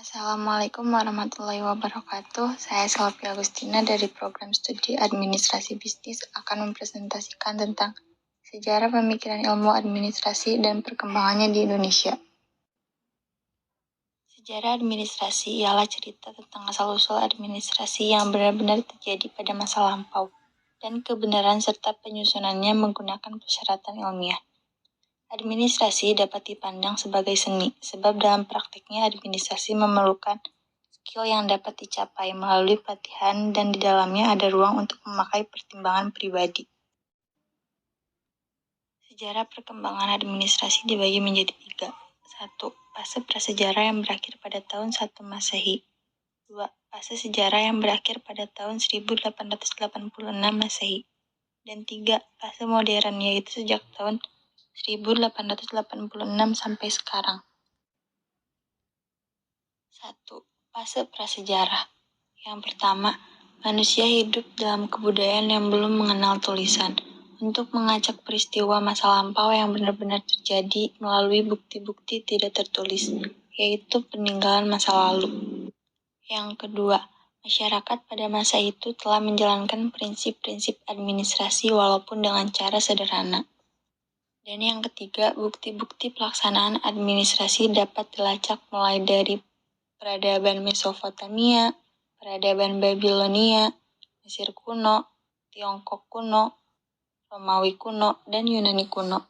Assalamualaikum warahmatullahi wabarakatuh. Saya Selvi Agustina dari Program Studi Administrasi Bisnis akan mempresentasikan tentang sejarah pemikiran ilmu administrasi dan perkembangannya di Indonesia. Sejarah administrasi ialah cerita tentang asal-usul administrasi yang benar-benar terjadi pada masa lampau dan kebenaran serta penyusunannya menggunakan persyaratan ilmiah. Administrasi dapat dipandang sebagai seni, sebab dalam praktiknya administrasi memerlukan skill yang dapat dicapai melalui pelatihan dan di dalamnya ada ruang untuk memakai pertimbangan pribadi. Sejarah perkembangan administrasi dibagi menjadi 3. 1. Fase prasejarah yang berakhir pada tahun 1 Masehi. 2. Fase sejarah yang berakhir pada tahun 1886 Masehi. Dan 3. Fase modern, yaitu sejak tahun 1886 sampai sekarang. 1. Fase prasejarah. Yang pertama, manusia hidup dalam kebudayaan yang belum mengenal tulisan. Untuk mengacak peristiwa masa lampau yang benar-benar terjadi melalui bukti-bukti tidak tertulis, yaitu peninggalan masa lalu. Yang kedua, masyarakat pada masa itu telah menjalankan prinsip-prinsip administrasi walaupun dengan cara sederhana. Dan yang ketiga, bukti-bukti pelaksanaan administrasi dapat dilacak mulai dari peradaban Mesopotamia, peradaban Babilonia, Mesir kuno, Tiongkok kuno, Romawi kuno, dan Yunani kuno.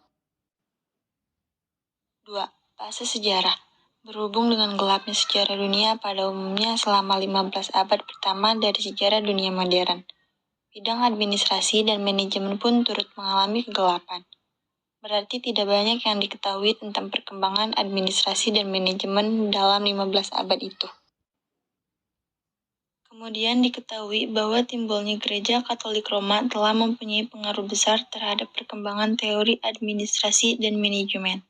2. Fase sejarah. Berhubung dengan gelapnya sejarah dunia pada umumnya selama 15 abad pertama dari sejarah dunia modern, bidang administrasi dan manajemen pun turut mengalami kegelapan. Berarti tidak banyak yang diketahui tentang perkembangan administrasi dan manajemen dalam 15 abad itu. Kemudian diketahui bahwa timbulnya Gereja Katolik Roma telah mempunyai pengaruh besar terhadap perkembangan teori administrasi dan manajemen.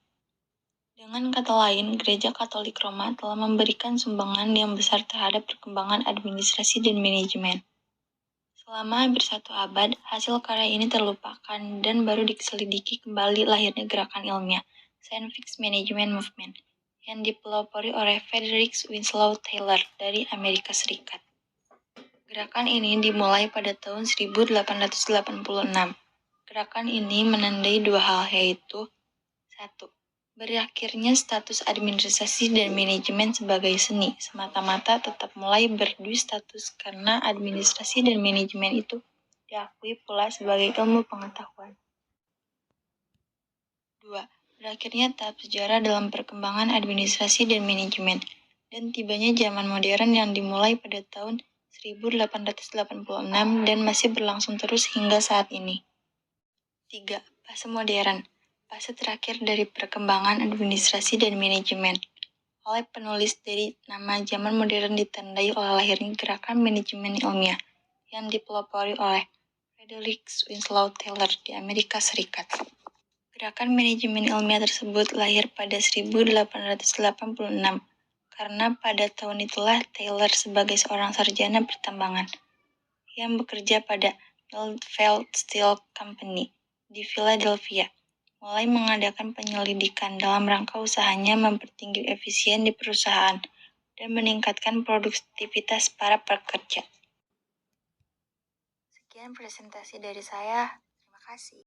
Dengan kata lain, Gereja Katolik Roma telah memberikan sumbangan yang besar terhadap perkembangan administrasi dan manajemen. Selama hampir 1 abad, hasil karya ini terlupakan dan baru diselidiki kembali lahirnya gerakan ilmiah, Scientific Management Movement, yang dipelopori oleh Frederick Winslow Taylor dari Amerika Serikat. Gerakan ini dimulai pada tahun 1886. Gerakan ini menandai 2 hal, yaitu 1. Berakhirnya status administrasi dan manajemen sebagai seni, semata-mata tetap mulai berdui status karena administrasi dan manajemen itu diakui pula sebagai ilmu pengetahuan. 2. Berakhirnya tahap sejarah dalam perkembangan administrasi dan manajemen, dan tibanya zaman modern yang dimulai pada tahun 1886 dan masih berlangsung terus hingga saat ini. 3. Fase modern. Fase terakhir dari perkembangan administrasi dan manajemen. Oleh penulis dari nama zaman modern ditandai oleh lahirnya gerakan manajemen ilmiah yang dipelopori oleh Frederick Winslow Taylor di Amerika Serikat. Gerakan manajemen ilmiah tersebut lahir pada 1886 karena pada tahun itulah Taylor sebagai seorang sarjana pertambangan yang bekerja pada Millfield Steel Company di Philadelphia mulai mengadakan penyelidikan dalam rangka usahanya mempertinggi efisien di perusahaan dan meningkatkan produktivitas para pekerja. Sekian presentasi dari saya. Terima kasih.